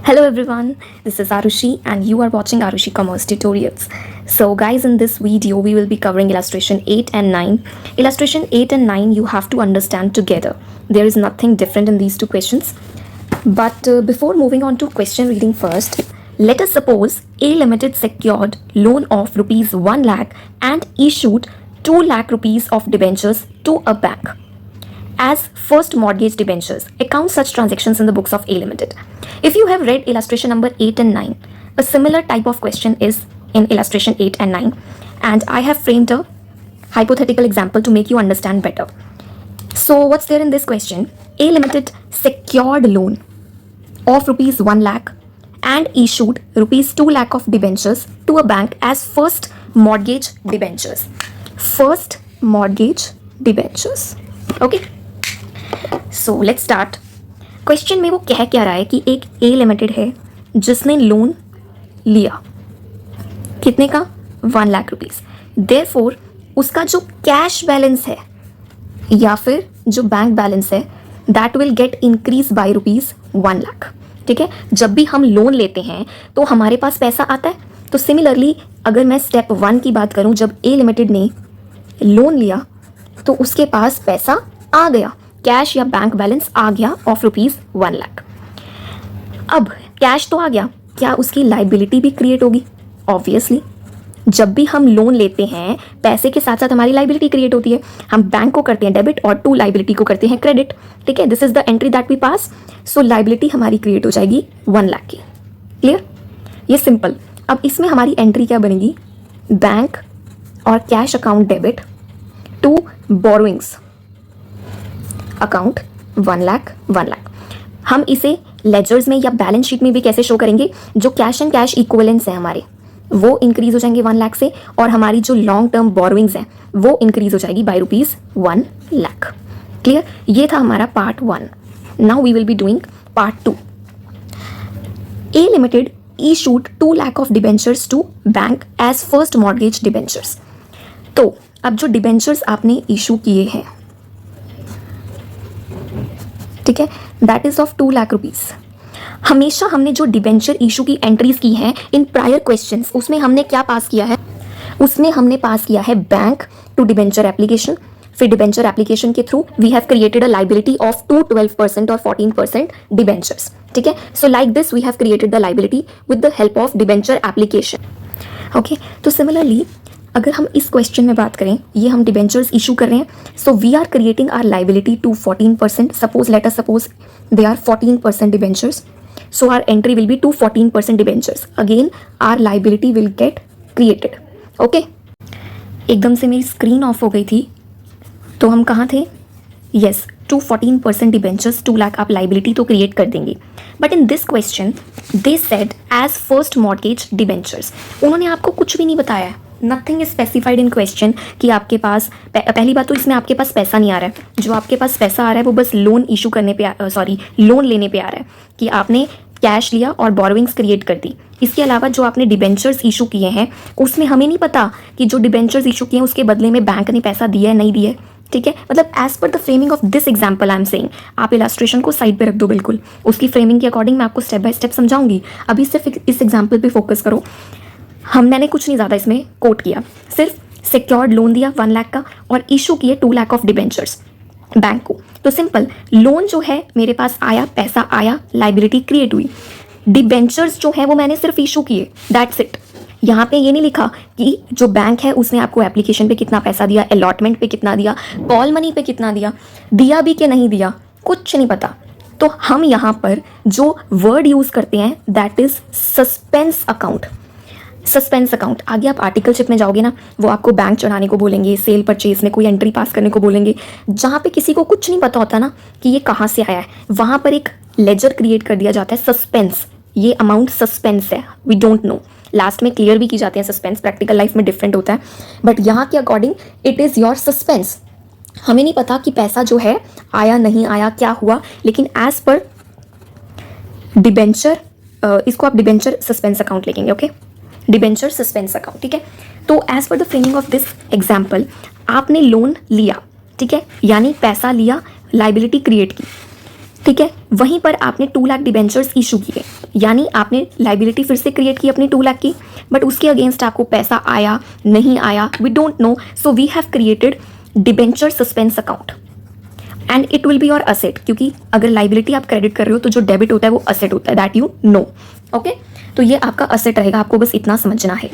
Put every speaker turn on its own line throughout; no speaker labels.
Hello everyone, this is Arushi and you are watching Arushi Commerce Tutorials. So guys, in this video we will be covering illustration 8 and 9. Illustration 8 and 9 you have to understand together. There is nothing different in these two questions. But before moving on to question reading first, let us suppose A Limited secured loan of rupees 1 lakh and issued 2 lakh rupees of debentures to a bank as first mortgage debentures. Account such transactions in the books of A Limited. If you have read illustration number 8 and 9, a similar type of question is in illustration 8 and 9, and I have framed a hypothetical example to make you understand better. So what's there in this question? A Limited secured loan of rupees 1 lakh and issued rupees 2 lakh of debentures to a bank as first mortgage debentures. First mortgage debentures. Okay. So let's start. Question में वो कह क्या रहा है कि एक ए limited है जिसने लोन लिया कितने का 1 लाख रुपीस. देयरफॉर उसका जो कैश बैलेंस है या फिर जो बैंक बैलेंस है that will get increase by rupees 1 lakh. ठीक है, जब भी हम लोन लेते हैं तो हमारे पास पैसा आता है. तो सिमिलरली अगर मैं स्टेप 1 की बात करूं, जब ए लिमिटेड ने लोन लिया तो उसके पास पैसा आ गया, कैश या बैंक बैलेंस आ गया ऑफ रुपीज 1 लाख. अब कैश तो आ गया, क्या उसकी लाइबिलिटी भी क्रिएट होगी? ऑब्वियसली. जब भी हम लोन लेते हैं पैसे के साथ साथ हमारी लाइबिलिटी क्रिएट होती है. हम बैंक को करते हैं डेबिट और टू लाइबिलिटी को करते हैं क्रेडिट. ठीक है, this is the entry that we pass. So liability हमारी क्रिएट हो जाएगी 1 लाख की. क्लियर? ये सिंपल. अब इसमें हमारी एंट्री क्या बनेगी? बैंक और cash account debit to borrowings account 1 lakh 1 lakh. हम इसे लेजर्स में या बैलेंस शीट में भी कैसे शो करेंगे? जो कैश एंड कैश इक्विवेलेंट्स हैं हमारे वो इंक्रीज हो जाएंगे 1 लाख से, और हमारी जो लॉन्ग टर्म बोरोइंग्स हैं वो इंक्रीज हो जाएगी बाय रुपीज 1 लाख. क्लियर? ये था हमारा part 1. Now we will be doing part 2. A limited issued 2 lakh of debentures to bank as first mortgage debentures. तो अब जो डिबेंचर्स आपने इशू किए हैं, ठीक है, that is of 2 lakh rupees. हमेशा हमने जो डिबेंचर इशू की एंट्रीज की हैं इन प्रायर क्वेश्चंस, उसमें हमने क्या पास किया है? उसमें हमने पास किया है बैंक टू डिबेंचर एप्लीकेशन. फिर डिबेंचर एप्लीकेशन के through we have created a liability of 12% और 14% डिबेंचर्स. ठीक है, so like this we have created the liability with the help of debenture application. Okay, तो सिमिलरली अगर हम इस क्वेश्चन में बात करें, ये हम डिबेंचर्स इशू कर रहे हैं. So we are creating our liability to 14%. Suppose let us suppose they are 14% debentures. So our entry will be to 14% debentures. Again our liability will get created. Okay, एकदम से मेरी स्क्रीन ऑफ हो गई थी, तो हम कहाँ थे? यस, टू 14% डिबेंचर्स 2 लाख आप लाइबिलिटी तो क्रिएट कर देंगे. But in this question they said as first mortgage debentures. उन्होंने आपको कुछ भी नहीं बताया है. Nothing is specified in question कि आपके पास पहली बात तो इसमें आपके पास पैसा नहीं आ रहा है. जो आपके पास पैसा आ रहा है वो बस लोन इशू करने पे लोन लेने पे आ रहा है कि आपने कैश लिया और बोरोइंग्स क्रिएट कर दी. इसके अलावा जो आपने डिबेंचर्स इशू किए हैं उसमें हमें नहीं पता कि जो डिबेंचर्स इशू किए हैं उसके बदले में बैंक ने पैसा दिया है नहीं दिया है. ठीक है, मतलब as per the framing of this example I am saying, आप इलास्ट्रेशन को साइड पे रख दो. बिल्कुल उसकी फ्रेमिंग के अकॉर्डिंग मैं आपको स्टेप बाय स्टेप समझाऊंगी. अभी सिर्फ इस एग्जाम्पल पे फोकस करो. मैंने कुछ नहीं ज़्यादा इसमें कोट किया, सिर्फ सिक्योर्ड लोन दिया 1 लाख का और इशू किए 2 लाख ऑफ डिबेंचर्स बैंक को. तो सिंपल, लोन जो है मेरे पास आया, पैसा आया, लाइबिलिटी क्रिएट हुई. डिबेंचर्स जो है वो मैंने सिर्फ इशू किए, दैट्स इट. यहाँ पे ये नहीं लिखा कि जो बैंक है उसने आपको एप्लीकेशन पे कितना पैसा दिया, अलॉटमेंट पे कितना दिया, कॉल मनी पे कितना दिया भी कि नहीं दिया, कुछ नहीं पता. तो हम यहाँ पर जो वर्ड यूज़ करते हैं that is suspense account. Suspense account. आगे आप आर्टिकलशिप में जाओगे ना, वो आपको बैंक चढ़ाने को बोलेंगे, सेल परचेज में कोई एंट्री पास करने को बोलेंगे. जहाँ पे किसी को कुछ नहीं पता होता ना कि ये कहाँ से आया है, वहाँ पर एक लेजर क्रिएट कर दिया जाता है सस्पेंस. ये अमाउंट सस्पेंस है, वी डोंट नो. लास्ट में क्लियर भी की जाती है सस्पेंस, प्रैक्टिकल लाइफ में डिफरेंट होता है, बट यहाँ के according it is your suspense. हमें नहीं पता कि पैसा जो है आया नहीं आया, क्या हुआ, लेकिन एज पर डिबेंचर इसको आप डिबेंचर सस्पेंस अकाउंट लिखेंगे. Okay, debenture suspense account. ठीक है, तो as per the framing of this example आपने लोन लिया, ठीक है, यानी पैसा लिया, लाइबिलिटी क्रिएट की. ठीक है, वहीं पर आपने 2 लाख डिबेंचर्स इशू किए, यानी आपने लाइबिलिटी फिर से क्रिएट की अपनी 2 लाख की, बट उसके अगेंस्ट आपको पैसा आया नहीं आया we don't know, so we have created debenture suspense account and it will be your asset, क्योंकि अगर लाइबिलिटी आप क्रेडिट कर रहे हो तो जो डेबिट होता है वो असेट होता है, दैट यू नो। ओके, तो ये आपका असेट रहेगा, आपको बस इतना समझना है।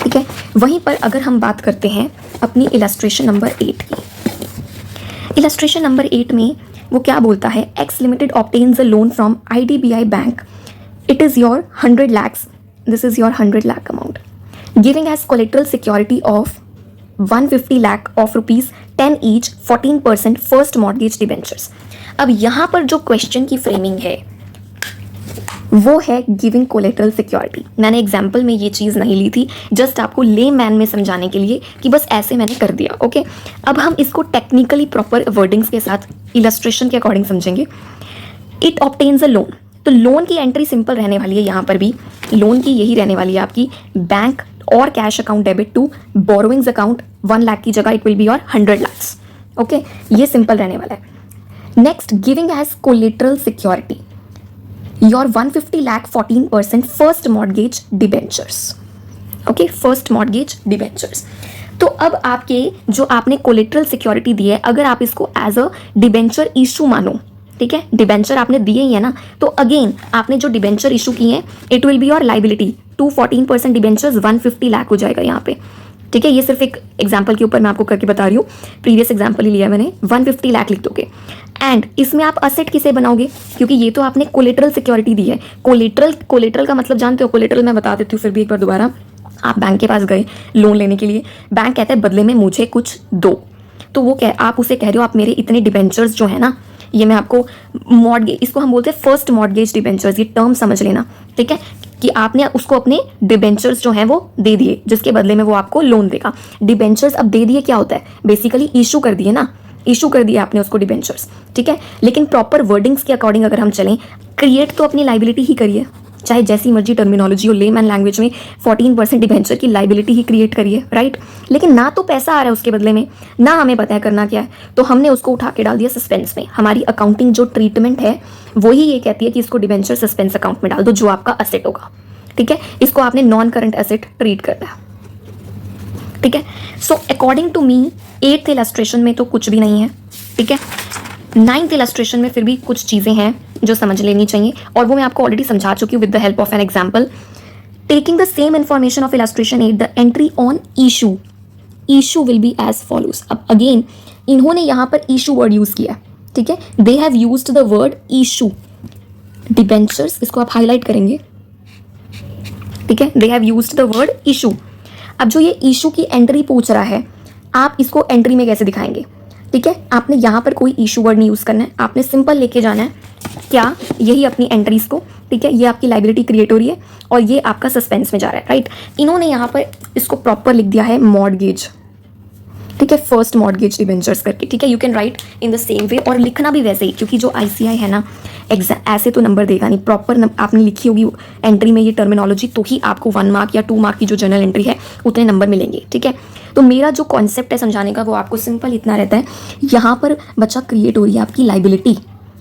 ठीक है, वहीं पर अगर हम बात करते हैं अपनी इलस्ट्रेशन नंबर 8 की, इलस्ट्रेशन नंबर 8 में वो क्या बोलता है, X limited obtains a loan from IDBI bank, it is your 100 lakhs, this is your 100 lakh amount, giving as collateral security of 150 lakh of rupees 10 each 14% first mortgage debentures. अब यहाँ पर जो question की फ्रेमिंग है वो है giving collateral security. मैंने example में ये चीज़ नहीं ली थी, जस्ट आपको ले मैन में समझाने के लिए कि बस ऐसे मैंने कर दिया। ओके, अब हम इसको टेक्निकली प्रॉपर वर्डिंग्स के साथ इलस्ट्रेशन के अकॉर्डिंग समझेंगे। इट ऑब्टेन्स अ लोन, तो लोन की एंट्री सिंपल रहने वाली है, यहाँ पर भी लोन की यही रहने वाली है आपकी, बैंक और cash account debit to borrowings account 1 lakh की जगह it will be your 100 lakhs। Okay, ये सिंपल रहने वाला है। Next, giving as collateral security your 150 lakh 14% first mortgage debentures. Okay, first mortgage debentures. तो अब आपके जो आपने कोलेट्रल सिक्योरिटी दी है, अगर आप इसको एज अ डिबेंचर इशू मानो, ठीक है, डिबेंचर आपने दिए ही है ना, तो अगेन आपने जो डिबेंचर इशू किए हैं it will be your liability to 14% debentures 150 lakh हो जाएगा यहाँ पे। ठीक है, ये सिर्फ एक एग्जाम्पल के ऊपर मैं आपको करके बता रही हूँ, प्रीवियस एग्जाम्पल ही लिया मैंने, 150 lakh लिख दोगे। एंड इसमें आप असेट किसे बनाओगे, क्योंकि ये तो आपने कोलेट्रल सिक्योरिटी दी है। कोलेट्रल का मतलब जानते हो, कोलेट्रल मैं बता देती हूँ फिर भी एक बार दोबारा। आप बैंक के पास गए लोन लेने के लिए, बैंक कहता है बदले में मुझे कुछ दो, तो वो आप उसे कह रहे हो आप मेरे इतने डिबेंचर्स जो है ना, ये मैं आपको मॉर्गेज, इसको हम बोलते हैं फर्स्ट मॉर्गेज डिबेंचर्स, ये टर्म समझ लेना। ठीक है, कि आपने उसको अपने डिबेंचर्स जो हैं वो दे दिए, जिसके बदले में वो आपको लोन देगा। डिबेंचर्स अब दे दिए क्या होता है, बेसिकली इशू कर दिए ना, इशू कर दिया आपने उसको डिबेंचर्स। ठीक है, लेकिन प्रॉपर वर्डिंग्स के अकॉर्डिंग अगर हम चलें, क्रिएट तो अपनी लाइबिलिटी ही करिए, चाहे जैसी मर्जी टर्मिनोलॉजी हो, लेमैन लैंग्वेज में 14% डिबेंचर की लाइबिलिटी ही क्रिएट करिए, राइट। लेकिन ना तो पैसा आ रहा है उसके बदले में, ना हमें पता है करना क्या है, तो हमने उसको उठा के डाल दिया सस्पेंस में। हमारी अकाउंटिंग जो ट्रीटमेंट है वही ये कहती है कि इसको डिबेंचर सस्पेंस अकाउंट में डाल दो, जो आपका असेट होगा। ठीक है, इसको आपने नॉन करंट एसेट ट्रीट करना है। ठीक है, so according to me 8th illustration में तो कुछ भी नहीं है। ठीक है, 9th इलस्ट्रेशन में फिर भी कुछ चीज़ें हैं जो समझ लेनी चाहिए, और वो मैं आपको ऑलरेडी समझा चुकी हूँ with the help of an example. Taking the same information of illustration 8, the entry on issue will be as follows. अब अगेन इन्होंने यहाँ पर इशू वर्ड यूज किया। ठीक है, they have used the word issue, debentures, इसको आप highlight करेंगे। ठीक है, they have used the word issue. अब जो ये इशू की एंट्री पूछ रहा है, आप इसको एंट्री में कैसे दिखाएंगे। ठीक है, आपने यहाँ पर कोई इशू वर्ड नहीं यूज़ करना है, आपने सिंपल लेके जाना है क्या, यही अपनी एंट्रीज को। ठीक है, ये आपकी लाइबिलिटी क्रिएट हो रही है और ये आपका सस्पेंस में जा रहा है, राइट। इन्होंने यहाँ पर इसको प्रॉपर लिख दिया है मॉर्गेज। ठीक है, फर्स्ट मॉर्गेज डिबेंचर्स करके। ठीक है, you can write in the same way, और लिखना भी वैसे ही, क्योंकि जो ICI है ना ऐसे तो नंबर देगा नहीं, प्रॉपर आपने लिखी होगी एंट्री में ये टर्मिनोलॉजी, तो ही आपको 1 मार्क या 2 मार्क की जो जनरल एंट्री है उतने नंबर मिलेंगे। ठीक है, तो मेरा जो कॉन्सेप्ट है समझाने का वो आपको सिंपल इतना रहता है, यहाँ पर बच्चा क्रिएट हो रही है आपकी लाइबिलिटी,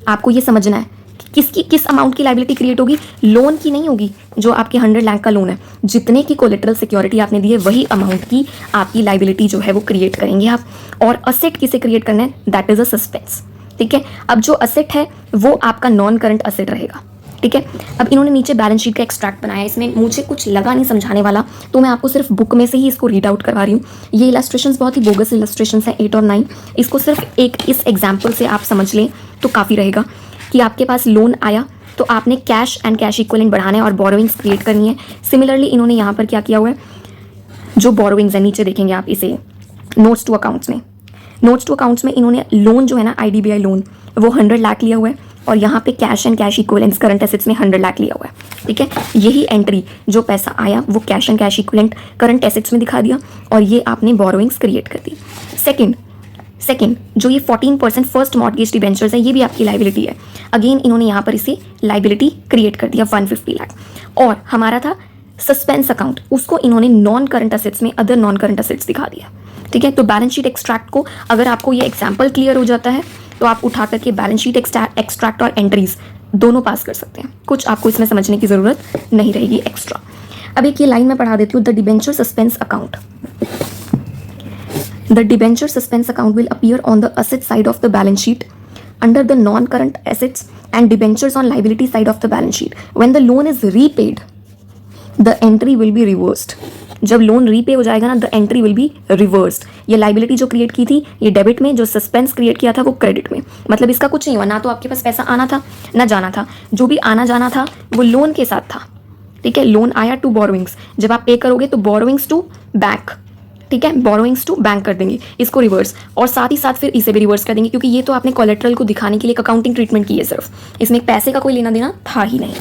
आपको ये समझना है किस अमाउंट की लाइबिलिटी क्रिएट होगी, लोन की नहीं होगी। जो आपके 100 लाख का लोन है, जितने की कोलेट्रल सिक्योरिटी आपने दी है वही अमाउंट की आपकी लाइबिलिटी जो है वो क्रिएट करेंगे आप। और असेट किसे क्रिएट करना है, दैट इज अ सस्पेंस। ठीक है, अब जो असेट है वो आपका नॉन करंट असेट रहेगा। ठीक है, अब इन्होंने नीचे बैलेंस शीट का एक्सट्रैक्ट बनाया है, इसमें मुझे कुछ लगा नहीं समझाने वाला, तो मैं आपको सिर्फ बुक में से ही इसको रीड आउट करवा रही हूँ। ये इलस्ट्रेशंस बहुत ही बोगस इलस्ट्रेशंस हैं 8 और 9, इसको सिर्फ एक इस एग्जाम्पल से आप समझ लें तो काफ़ी रहेगा कि आपके पास लोन आया तो आपने कैश एंड कैश इक्विवेलेंट बढ़ाना है और बोरोइंग्स क्रिएट करनी है। सिमिलरली इन्होंने यहाँ पर क्या किया हुआ है, जो बोरोइंग्स है नीचे देखेंगे आप इसे नोट्स टू अकाउंट्स में, नोट्स टू अकाउंट्स में इन्होंने लोन जो है ना IDBI लोन वो 100 लाख लिया हुआ है, और यहाँ पे cash and cash equivalents current assets में 100 लाख लिया हुआ है। ठीक है, यही एंट्री जो पैसा आया वो cash and cash equivalent current assets में दिखा दिया, और ये आपने बोरोइंग्स क्रिएट कर दी। सेकंड जो ये 14% फर्स्ट मॉर्गेज डिबेंचर्स है, ये भी आपकी लाइबिलिटी है। अगेन इन्होंने यहाँ पर इसे लाइबिलिटी क्रिएट कर दिया 150 लाख। और हमारा था सस्पेंस अकाउंट, उसको इन्होंने नॉन करंट असेट्स में अदर नॉन करंट असेट्स दिखा दिया। ठीक है, तो बैलेंस शीट एक्सट्रैक्ट को अगर आपको ये एग्जाम्पल क्लियर हो जाता है तो आप उठा करके बैलेंस शीट एक्सट्रैक्ट और एंट्रीज दोनों पास कर सकते हैं। कुछ आपको इसमें समझने की ज़रूरत नहीं रहेगी एक्स्ट्रा। अब एक ये लाइन मैं पढ़ा देती हूँ, the debenture suspense account. The debenture suspense account will appear on the asset side of the balance sheet under the non-current assets and debentures on liability side of the balance sheet. When the loan is repaid, the entry will be reversed. जब loan repay हो जाएगा ना, the entry will be reversed. ये liability जो create की थी ये debit में, जो सस्पेंस क्रिएट किया था वो क्रेडिट में। मतलब इसका कुछ नहीं हुआ, ना तो आपके पास पैसा आना था ना जाना था, जो भी आना जाना था वो लोन के साथ था। ठीक है, लोन आया टू बोरोइंग्स, जब आप पे करोगे तो बोरोइंग्स टू बैंक, ठीक है, बोरोइंग्स टू बैंक कर देंगे इसको रिवर्स, और साथ ही साथ फिर इसे भी रिवर्स कर देंगे, क्योंकि ये तो आपने कोलेट्रल को दिखाने के लिए अकाउंटिंग ट्रीटमेंट की है सिर्फ, इसमें पैसे का कोई लेना देना था ही नहीं।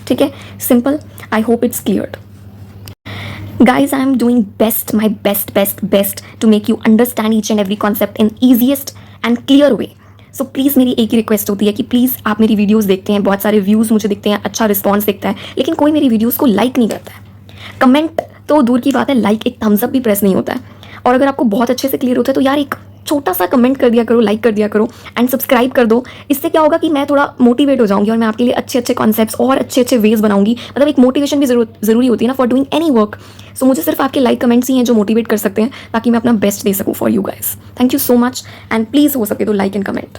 ठीक है, simple. I hope it's clear. Guys, I am doing my best to make you understand each and every concept in easiest and clear way. So please मेरी एक ही रिक्वेस्ट होती है कि प्लीज़ आप मेरी वीडियोस देखते हैं, बहुत सारे व्यूज़ मुझे दिखते हैं, अच्छा रिस्पॉन्स दिखता है, लेकिन कोई मेरी वीडियोस को लाइक नहीं करता है। कमेंट तो दूर की बात है, लाइक एक थम्स अप भी प्रेस नहीं होता है। और अगर आपको बहुत अच्छे से क्लियर होता है तो यार एक छोटा सा कमेंट कर दिया करो, लाइक कर दिया करो एंड सब्सक्राइब कर दो। इससे क्या होगा कि मैं थोड़ा मोटिवेट हो जाऊंगी और मैं आपके लिए अच्छे अच्छे कॉन्सेप्ट्स और अच्छे अच्छे वेज बनाऊंगी। मतलब एक मोटिवेशन भी ज़रूरी होती है ना फॉर डूइंग एनी वर्क। सो मुझे सिर्फ आपके लाइक कमेंट्स ही हैं जो मोटिवेट कर सकते हैं, ताकि मैं अपना बेस्ट दे सकूँ for you guys. Thank you so much, and please हो सके तो लाइक एंड कमेंट।